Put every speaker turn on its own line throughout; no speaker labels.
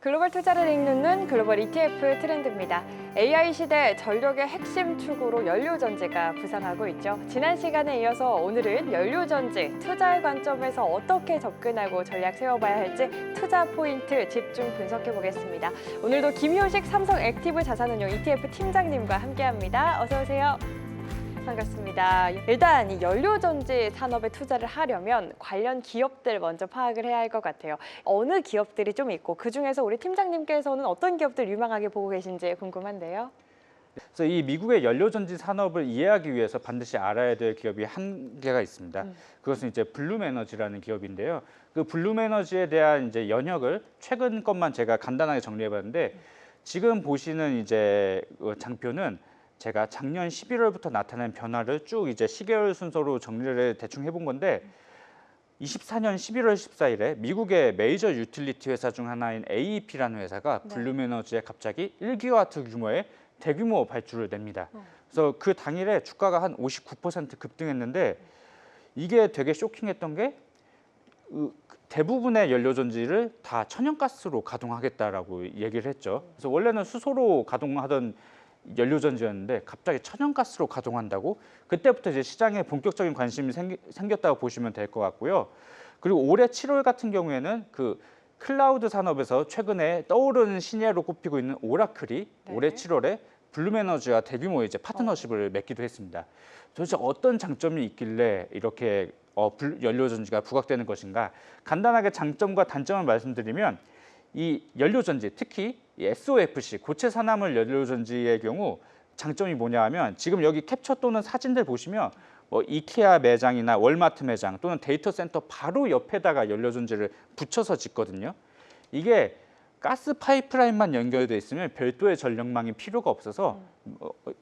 글로벌 투자를 읽는 글로벌 ETF 트렌드입니다. AI 시대 전력의 핵심 축으로 연료전지가 부상하고 있죠. 지난 시간에 이어서 오늘은 연료전지 투자의 관점에서 어떻게 접근하고 전략 세워봐야 할지 투자 포인트 집중 분석해 보겠습니다. 오늘도 김효식 삼성 액티브 자산운용 ETF 팀장님과 함께합니다. 어서 오세요. 반갑습니다. 일단 이 연료전지 산업에 투자를 하려면 관련 기업들 먼저 파악을 해야 할 것 같아요. 어느 기업들이 좀 있고 그중에서 우리 팀장님께서는 어떤 기업들 유망하게 보고 계신지 궁금한데요.
그래서 이 미국의 연료전지 산업을 이해하기 위해서 반드시 알아야 될 기업이 한 개가 있습니다. 그것은 이제 블룸에너지라는 기업인데요. 그 블룸에너지에 대한 이제 연혁을 최근 것만 제가 간단하게 정리해봤는데 지금 보시는 이제 장표는 제가 작년 11월부터 나타난 변화를 쭉 이제 시계열 순서로 정리를 대충 해본 건데 24년 11월 14일에 미국의 메이저 유틸리티 회사 중 하나인 AEP라는 회사가 블룸에너지에 갑자기 1기가와트 규모의 대규모 발주를 냅니다. 그래서 그 당일에 주가가 한 59% 급등했는데 이게 되게 쇼킹했던 게 대부분의 연료전지를 다 천연가스로 가동하겠다라고 얘기를 했죠. 그래서 원래는 수소로 가동하던 연료전지였는데 갑자기 천연가스로 가동한다고? 그때부터 이제 시장에 본격적인 관심이 생겼다고 보시면 될 것 같고요. 그리고 올해 7월 같은 경우에는 그 클라우드 산업에서 최근에 떠오르는 신예로 꼽히고 있는 오라클이 올해 7월에 블룸에너지와 대규모 이제 파트너십을 맺기도 했습니다. 도대체 어떤 장점이 있길래 이렇게 연료전지가 부각되는 것인가? 간단하게 장점과 단점을 말씀드리면 이 연료전지, 특히 이 SOFC, 고체 산화물 연료전지의 경우 장점이 뭐냐 하면 지금 여기 캡처 또는 사진들 보시면 뭐 이케아 매장이나 월마트 매장 또는 데이터 센터 바로 옆에다가 연료전지를 붙여서 짓거든요. 이게 가스 파이프라인만 연결돼 있으면 별도의 전력망이 필요가 없어서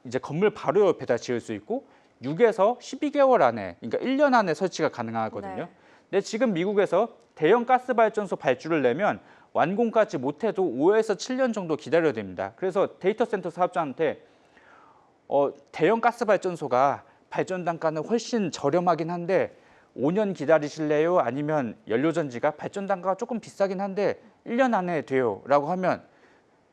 이제 건물 바로 옆에다 지을 수 있고 6에서 12개월 안에, 그러니까 1년 안에 설치가 가능하거든요. 근데 지금 미국에서 대형 가스 발전소 발주를 내면 완공까지 못해도 5에서 7년 정도 기다려야 됩니다. 그래서 데이터 센터 사업자한테 대형 가스 발전소가 발전 단가는 훨씬 저렴하긴 한데 5년 기다리실래요? 아니면 연료전지가 발전 단가가 조금 비싸긴 한데 1년 안에 돼요 라고 하면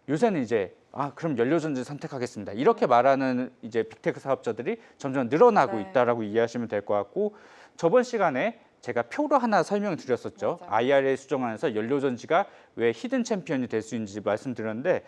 요새는 이제 그럼 연료전지 선택하겠습니다. 이렇게 말하는 이제 빅테크 사업자들이 점점 늘어나고 있다라고 이해하시면 될 것 같고 저번 시간에 제가 표로 하나 설명드렸었죠. IRA 수정안에서 연료전지가 왜 히든 챔피언이 될 수 있는지 말씀드렸는데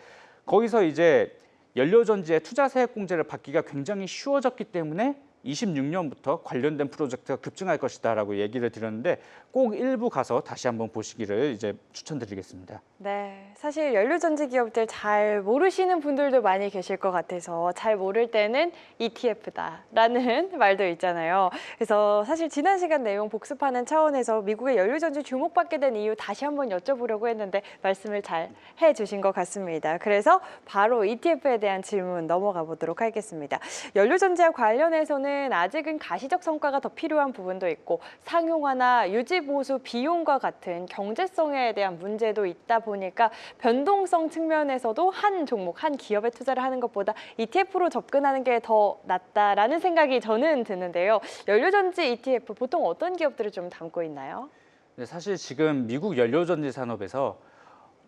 거기서 이제 연료전지의 투자세액공제를 받기가 굉장히 쉬워졌기 때문에 26년부터 관련된 프로젝트가 급증할 것이다라고 얘기를 드렸는데 꼭 일부 가서 다시 한번 보시기를 이제 추천드리겠습니다.
네, 사실 연료전지 기업들 잘 모르시는 분들도 많이 계실 것 같아서 잘 모를 때는 ETF다라는 말도 있잖아요. 그래서 사실 지난 시간 내용 복습하는 차원에서 미국의 연료전지 주목받게 된 이유 다시 한번 여쭤보려고 했는데 말씀을 잘 해주신 것 같습니다. 그래서 바로 ETF에 대한 질문 넘어가 보도록 하겠습니다. 연료전지와 관련해서는 아직은 가시적 성과가 더 필요한 부분도 있고 상용화나 유지 보수 비용과 같은 경제성에 대한 문제도 있다 보니까 변동성 측면에서도 한 종목, 한 기업에 투자를 하는 것보다 ETF로 접근하는 게 더 낫다라는 생각이 저는 드는데요. 연료전지 ETF 보통 어떤 기업들을 좀 담고 있나요?
네, 사실 지금 미국 연료전지 산업에서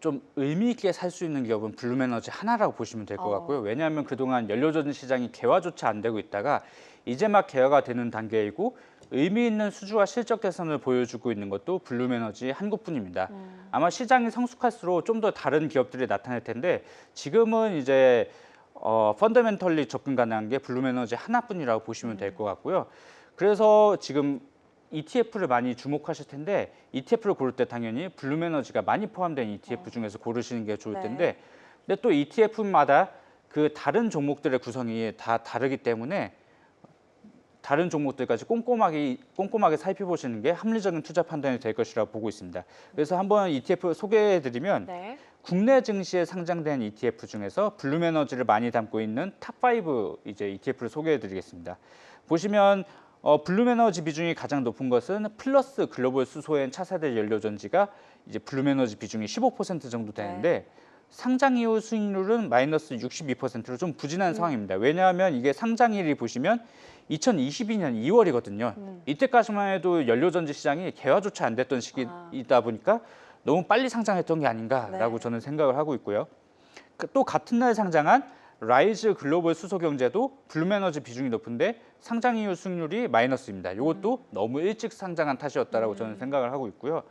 좀 의미 있게 살 수 있는 기업은 블룸에너지 하나라고 보시면 될 것 같고요. 왜냐하면 그동안 연료전지 시장이 개화조차 안 되고 있다가 이제 막 개화가 되는 단계이고 의미 있는 수주와 실적 개선을 보여주고 있는 것도 블룸에너지 한 곳뿐입니다. 아마 시장이 성숙할수록 좀 더 다른 기업들이 나타날 텐데 지금은 이제 펀더멘털리 접근 가능한 게 블룸에너지 하나뿐이라고 보시면 될 것 같고요. 그래서 지금 ETF를 많이 주목하실 텐데 ETF를 고를 때 당연히 블룸에너지가 많이 포함된 ETF 중에서 고르시는 게 좋을 텐데 근데 또 ETF마다 그 다른 종목들의 구성이 다 다르기 때문에 다른 종목들까지 꼼꼼하게 살펴보시는 게 합리적인 투자 판단이 될 것이라고 보고 있습니다. 그래서 한번 ETF 소개해드리면 국내 증시에 상장된 ETF 중에서 블룸에너지를 많이 담고 있는 탑5 이제 ETF를 소개해드리겠습니다. 보시면 블룸에너지 비중이 가장 높은 것은 플러스 글로벌 수소엔 차세대 연료전지가 이제 블룸에너지 비중이 15% 정도 되는데 상장 이후 수익률은 마이너스 62%로 좀 부진한 상황입니다. 왜냐하면 이게 상장일이 보시면 2022년 2월이거든요. 이때까지만 해도 연료전지 시장이 개화조차 안 됐던 시기이다 보니까 너무 빨리 상장했던 게 아닌가라고
네.
저는 생각을 하고 있고요. 또 같은 날 상장한 라이즈 글로벌 수소경제도 블룸에너지 비중이 높은데 상장 이후 수익률이 마이너스입니다. 이것도 너무 일찍 상장한 탓이었다라고 저는 생각을 하고 있고요.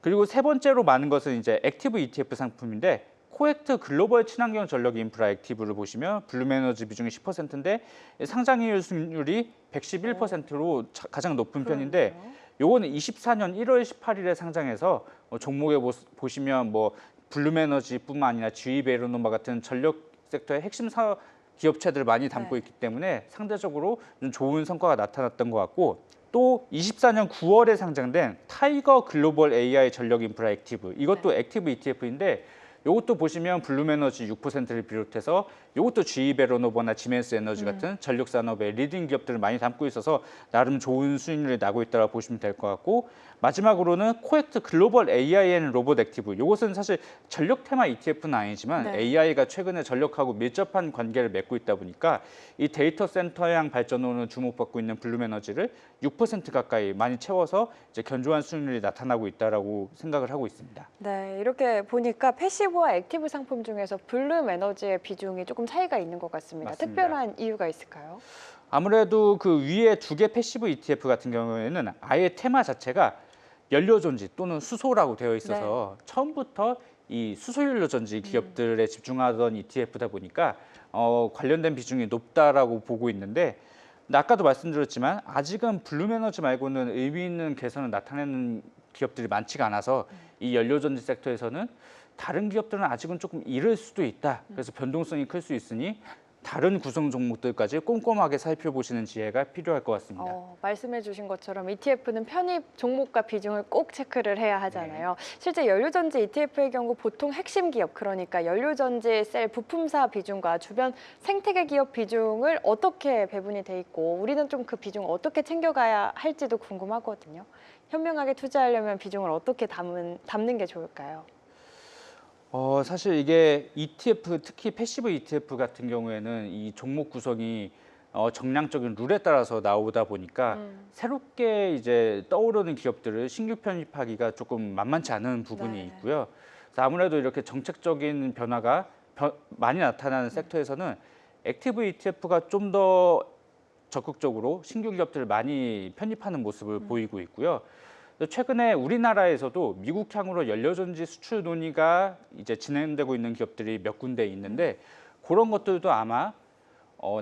그리고 세 번째로 많은 것은 이제 액티브 ETF 상품인데 코엑트 글로벌 친환경 전력 인프라 액티브를 보시면 블룸에너지 비중이 10%인데 상장 이후 수익률이 111%로 가장 높은 편인데
그러네요.
요거는 24년 1월 18일에 상장해서 종목에 보시면 뭐 블룸에너지뿐만 아니라 GE 베르노바 같은 전력 섹터의 핵심 사업 기업체들을 많이 담고
네.
있기 때문에 상대적으로 좀 좋은 성과가 나타났던 것 같고 또 24년 9월에 상장된 타이거 글로벌 AI 전력 인프라 액티브 이것도 액티브 ETF인데 이것도 보시면 블룸에너지 6%를 비롯해서 이것도 GE 베르노바나 지멘스 에너지 같은 전력 산업의 리딩 기업들을 많이 담고 있어서 나름 좋은 수익률이 나고 있다고 보시면 될 것 같고 마지막으로는 코엑트 글로벌 AIN 로봇 액티브 이것은 사실 전력 테마 ETF는 아니지만
네.
AI가 최근에 전력하고 밀접한 관계를 맺고 있다 보니까 이 데이터 센터향 발전으로는 주목받고 있는 블룸에너지를 6% 가까이 많이 채워서 이제 견조한 수익률이 나타나고 있다라고 생각을 하고 있습니다.
네, 이렇게 보니까 패시브와 액티브 상품 중에서 블룸 에너지의 비중이 조금 차이가 있는 것 같습니다.
맞습니다.
특별한 이유가 있을까요?
아무래도 그 위에 두 개 패시브 ETF 같은 경우에는 아예 테마 자체가 연료전지 또는 수소라고 되어 있어서 처음부터 이 수소연료전지 기업들에 집중하던 ETF다 보니까 관련된 비중이 높다라고 보고 있는데 근데 아까도 말씀드렸지만 아직은 블룸에너지 말고는 의미 있는 개선을 나타내는 기업들이 많지가 않아서 이 연료전지 섹터에서는 다른 기업들은 아직은 조금 이를 수도 있다. 그래서 변동성이 클 수 있으니 다른 구성 종목들까지 꼼꼼하게 살펴보시는 지혜가 필요할 것 같습니다.
말씀해 주신 것처럼 ETF는 편입 종목과 비중을 꼭 체크를 해야 하잖아요. 실제 연료전지 ETF의 경우 보통 핵심 기업, 그러니까 연료전지 셀 부품사 비중과 주변 생태계 기업 비중을 어떻게 배분이 돼 있고 우리는 좀 그 비중을 어떻게 챙겨가야 할지도 궁금하거든요. 현명하게 투자하려면 비중을 어떻게 담는 게 좋을까요?
사실 이게 ETF, 특히 패시브 ETF 같은 경우에는 이 종목 구성이 정량적인 룰에 따라서 나오다 보니까 새롭게 이제 떠오르는 기업들을 신규 편입하기가 조금 만만치 않은 부분이
네.
있고요. 그래서 아무래도 이렇게 정책적인 변화가 많이 나타나는 섹터에서는 액티브 ETF가 좀 더 적극적으로 신규 기업들을 많이 편입하는 모습을 보이고 있고요. 최근에 우리나라에서도 미국향으로 연료전지 수출 논의가 이제 진행되고 있는 기업들이 몇 군데 있는데 그런 것들도 아마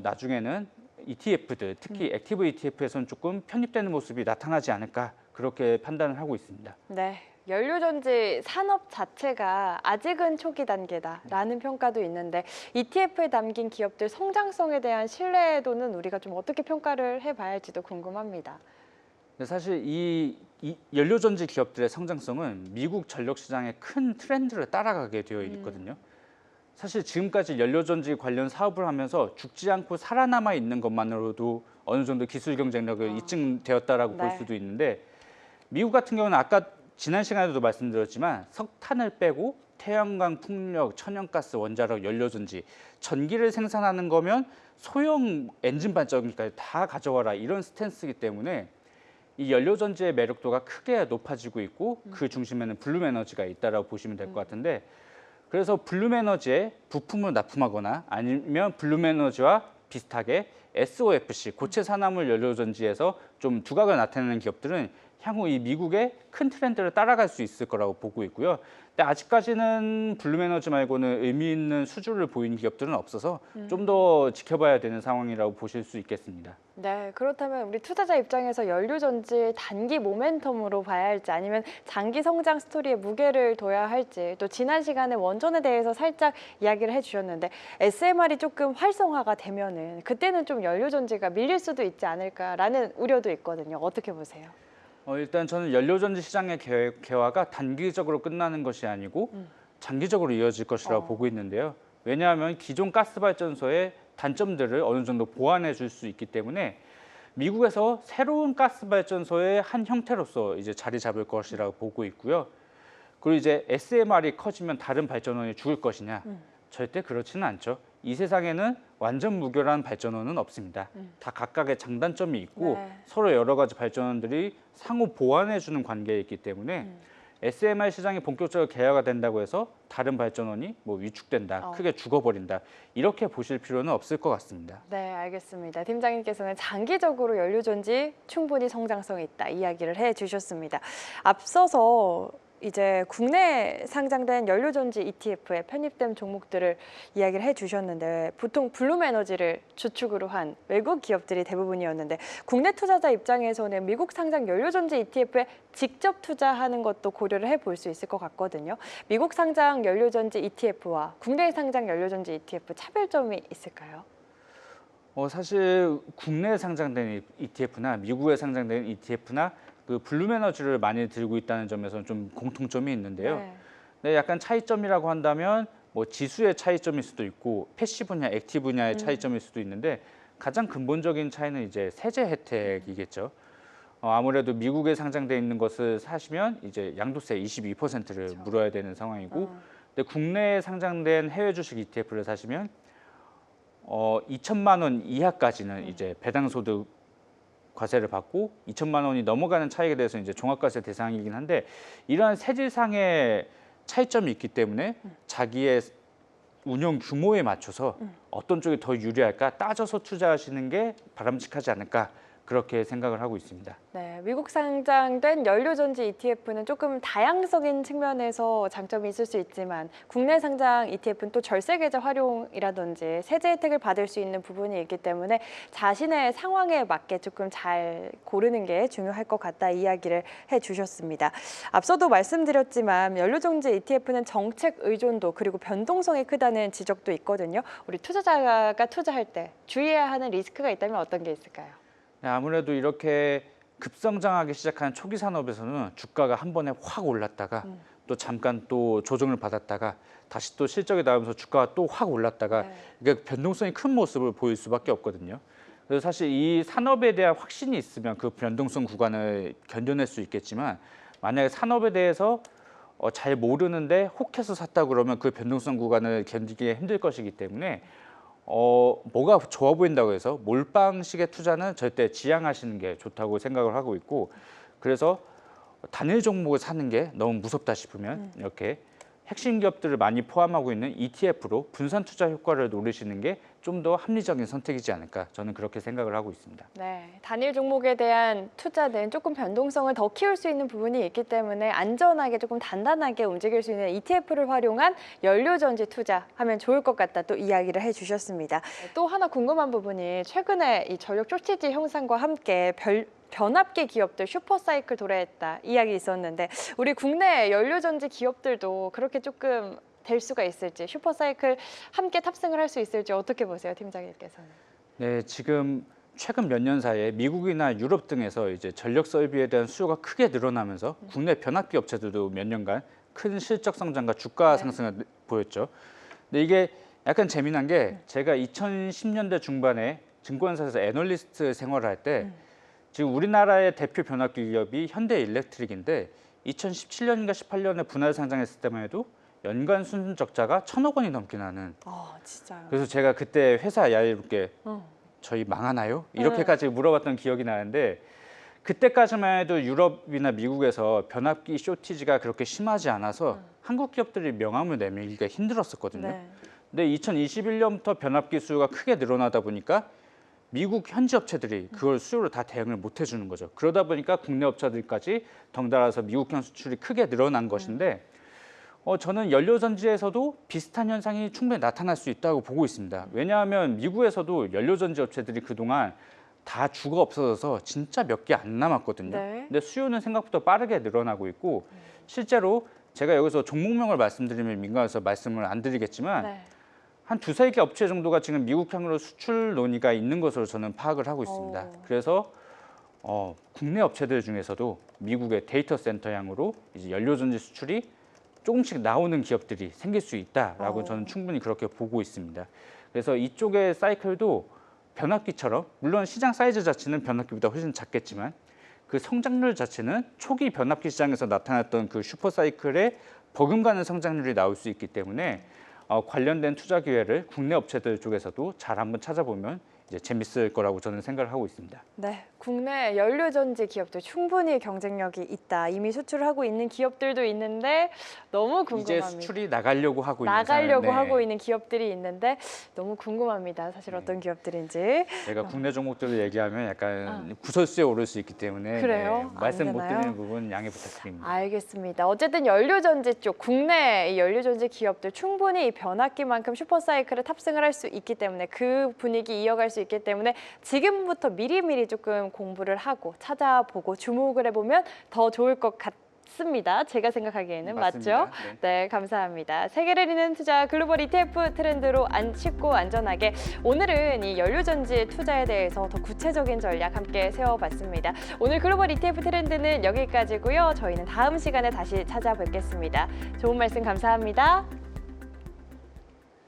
나중에는 ETF들, 특히 액티브 ETF에서는 조금 편입되는 모습이 나타나지 않을까 그렇게 판단을 하고 있습니다.
네, 연료전지 산업 자체가 아직은 초기 단계다라는 평가도 있는데 ETF에 담긴 기업들 성장성에 대한 신뢰도는 우리가 좀 어떻게 평가를 해봐야 할지도 궁금합니다.
근데 사실 이 연료전지 기업들의 성장성은 미국 전력 시장의 큰 트렌드를 따라가게 되어 있거든요. 사실 지금까지 연료전지 관련 사업을 하면서 죽지 않고 살아남아 있는 것만으로도 어느 정도 기술 경쟁력을 입증되었다라고 볼
네.
수도 있는데 미국 같은 경우는 아까 지난 시간에도 말씀드렸지만 석탄을 빼고 태양광, 풍력, 천연가스, 원자력, 연료전지, 전기를 생산하는 거면 소형 엔진 발전기까지 다 가져와라 이런 스탠스이기 때문에 이 연료전지의 매력도가 크게 높아지고 있고 그 중심에는 블룸에너지가 있다라고 보시면 될 것 같은데 그래서 블룸에너지에 부품을 납품하거나 아니면 블룸에너지와 비슷하게 SOFC 고체 산화물 연료전지에서 좀 두각을 나타내는 기업들은 향후 이 미국의 큰 트렌드를 따라갈 수 있을 거라고 보고 있고요. 근데 아직까지는 블룸에너지 말고는 의미 있는 수주를 보이는 기업들은 없어서 좀 더 지켜봐야 되는 상황이라고 보실 수 있겠습니다.
네, 그렇다면 우리 투자자 입장에서 연료전지 단기 모멘텀으로 봐야 할지 아니면 장기 성장 스토리에 무게를 둬야 할지 또 지난 시간에 원전에 대해서 살짝 이야기를 해주셨는데 SMR이 조금 활성화가 되면은 그때는 좀 연료전지가 밀릴 수도 있지 않을까라는 우려도 있거든요. 어떻게 보세요?
일단 저는 연료전지 시장의 개화가 단기적으로 끝나는 것이 아니고 장기적으로 이어질 것이라고 보고 있는데요. 왜냐하면 기존 가스발전소의 단점들을 어느 정도 보완해 줄 수 있기 때문에 미국에서 새로운 가스발전소의 한 형태로서 이제 자리 잡을 것이라고 보고 있고요. 그리고 이제 SMR이 커지면 다른 발전원이 죽을 것이냐? 절대 그렇지는 않죠. 이 세상에는 완전 무결한 발전원은 없습니다. 다 각각의 장단점이 있고
네.
서로 여러 가지 발전원들이 상호 보완해주는 관계에 있기 때문에 SMR 시장이 본격적으로 개화가 된다고 해서 다른 발전원이 뭐 위축된다, 크게 죽어버린다 이렇게 보실 필요는 없을 것 같습니다.
네, 알겠습니다. 팀장님께서는 장기적으로 연료전지 충분히 성장성이 있다 이야기를 해주셨습니다. 앞서서 이제 국내 상장된 연료전지 ETF에 편입된 종목들을 이야기를 해주셨는데 보통 블룸에너지를 주축으로 한 외국 기업들이 대부분이었는데 국내 투자자 입장에서는 미국 상장 연료전지 ETF에 직접 투자하는 것도 고려를 해볼 수 있을 것 같거든요. 미국 상장 연료전지 ETF와 국내 상장 연료전지 ETF 차별점이 있을까요?
사실 국내에 상장된 ETF나 미국에 상장된 ETF나 그 블룸에너지를 많이 들고 있다는 점에서는 좀 공통점이 있는데요.
네.
네, 약간 차이점이라고 한다면 뭐 지수의 차이점일 수도 있고 패시브 분야, 액티브 분야의 차이점일 수도 있는데 가장 근본적인 차이는 이제 세제 혜택이겠죠. 아무래도 미국에 상장돼 있는 것을 사시면 이제 양도세 22%를
그렇죠.
물어야 되는 상황이고, 근데 국내에 상장된 해외 주식 ETF를 사시면 2천만 원 이하까지는 이제 배당소득 과세를 받고 2천만 원이 넘어가는 차익에 대해서 이제 종합과세 대상이긴 한데 이러한 세질상의 차이점이 있기 때문에 자기의 운용 규모에 맞춰서 어떤 쪽이 더 유리할까 따져서 투자하시는 게 바람직하지 않을까 그렇게 생각을 하고 있습니다.
네, 미국 상장된 연료전지 ETF는 조금 다양성인 측면에서 장점이 있을 수 있지만 국내 상장 ETF는 또 절세계좌 활용이라든지 세제 혜택을 받을 수 있는 부분이 있기 때문에 자신의 상황에 맞게 조금 잘 고르는 게 중요할 것 같다 이야기를 해주셨습니다. 앞서도 말씀드렸지만 연료전지 ETF는 정책 의존도 그리고 변동성이 크다는 지적도 있거든요. 우리 투자자가 투자할 때 주의해야 하는 리스크가 있다면 어떤 게 있을까요?
아무래도 이렇게 급성장하기 시작한 초기 산업에서는 주가가 한 번에 확 올랐다가 또 잠깐 또 조정을 받았다가 다시 또 실적이 나오면서 주가가 또 확 올랐다가 이게 변동성이 큰 모습을 보일 수밖에 없거든요. 그래서 사실 이 산업에 대한 확신이 있으면 그 변동성 구간을 견뎌낼 수 있겠지만 만약에 산업에 대해서 잘 모르는데 혹해서 샀다 그러면 그 변동성 구간을 견디기 힘들 것이기 때문에 뭐가 좋아 보인다고 해서 몰빵식의 투자는 절대 지양하시는 게 좋다고 생각을 하고 있고, 그래서 단일 종목을 사는 게 너무 무섭다 싶으면 이렇게 핵심 기업들을 많이 포함하고 있는 ETF로 분산 투자 효과를 노리시는 게 좀 더 합리적인 선택이지 않을까 저는 그렇게 생각을 하고 있습니다.
네, 단일 종목에 대한 투자는 조금 변동성을 더 키울 수 있는 부분이 있기 때문에 안전하게 조금 단단하게 움직일 수 있는 ETF를 활용한 연료전지 투자하면 좋을 것 같다 또 이야기를 해주셨습니다. 또 하나 궁금한 부분이 최근에 이 전력 쇼티지 형상과 함께 변압기 기업들 슈퍼사이클 도래했다 이야기 있었는데 우리 국내 연료전지 기업들도 그렇게 조금 될 수가 있을지 슈퍼사이클 함께 탑승을 할 수 있을지 어떻게 보세요, 팀장님께서는?
네, 지금 최근 몇 년 사이에 미국이나 유럽 등에서 이제 전력 설비에 대한 수요가 크게 늘어나면서 국내 변압기 업체들도 몇 년간 큰 실적 성장과 주가 상승을 보였죠. 근데 이게 약간 재미난 게 제가 2010년대 중반에 증권사에서 애널리스트 생활을 할 때 지금 우리나라의 대표 변압기 기업이 현대일렉트릭인데 2017년인가 18년에 분할 상장했을 때만 해도 연간 순 적자가 1,000억 원이 넘긴 하는.
진짜요?
그래서 제가 그때 회사 야유롭게 저희 망하나요? 이렇게까지 물어봤던 기억이 나는데 그때까지만 해도 유럽이나 미국에서 변압기 쇼티지가 그렇게 심하지 않아서 한국 기업들이 명함을 내밀기가 힘들었었거든요.
네.
근데 2021년부터 변압기 수요가 크게 늘어나다 보니까 미국 현지 업체들이 그걸 수요를 다 대응을 못 해주는 거죠. 그러다 보니까 국내 업체들까지 덩달아서 미국형 수출이 크게 늘어난 것인데 저는 연료전지에서도 비슷한 현상이 충분히 나타날 수 있다고 보고 있습니다. 왜냐하면 미국에서도 연료전지 업체들이 그동안 다 주가 없어져서 진짜 몇 개 안 남았거든요.
네.
근데 수요는 생각보다 빠르게 늘어나고 있고 실제로 제가 여기서 종목명을 말씀드리면 민감해서 말씀을 안 드리겠지만
네.
한 두세 개 업체 정도가 지금 미국향으로 수출 논의가 있는 것으로 저는 파악을 하고 있습니다. 그래서 국내 업체들 중에서도 미국의 데이터 센터향으로 이제 연료전지 수출이 조금씩 나오는 기업들이 생길 수 있다라고 저는 충분히 그렇게 보고 있습니다. 그래서 이쪽의 사이클도 변압기처럼 물론 시장 사이즈 자체는 변압기보다 훨씬 작겠지만 그 성장률 자체는 초기 변압기 시장에서 나타났던 그 슈퍼사이클에 버금가는 성장률이 나올 수 있기 때문에 관련된 투자 기회를 국내 업체들 쪽에서도 잘 한번 찾아보면 이제 재밌을 거라고 저는 생각을 하고 있습니다.
네, 국내 연료전지 기업들 충분히 경쟁력이 있다. 이미 수출을 하고 있는 기업들도 있는데 너무 궁금합니다.
이제 수출이 나가려고 하고 있는
나가려고
상황,
하고 있는 기업들이 있는데 너무 궁금합니다. 사실 어떤 기업들인지.
제가 국내 종목들을 얘기하면 약간 구설수에 오를 수 있기 때문에
그래요?
말씀
안
못
되나요?
드리는 부분 양해 부탁드립니다.
알겠습니다. 어쨌든 연료전지 쪽 국내 이 연료전지 기업들 충분히 이 변압기만큼 슈퍼사이클에 탑승을 할 수 있기 때문에 그 분위기 이어갈 수 있기 때문에 지금부터 미리미리 조금 공부를 하고 찾아보고 주목을 해보면 더 좋을 것 같습니다. 제가 생각하기에는
맞습니다.
맞죠? 네, 감사합니다. 세계를 잇는 투자 글로벌 ETF 트렌드로 쉽고 안전하게 오늘은 이 연료전지의 투자에 대해서 더 구체적인 전략 함께 세워봤습니다. 오늘 글로벌 ETF 트렌드는 여기까지고요. 저희는 다음 시간에 다시 찾아뵙겠습니다. 좋은 말씀 감사합니다.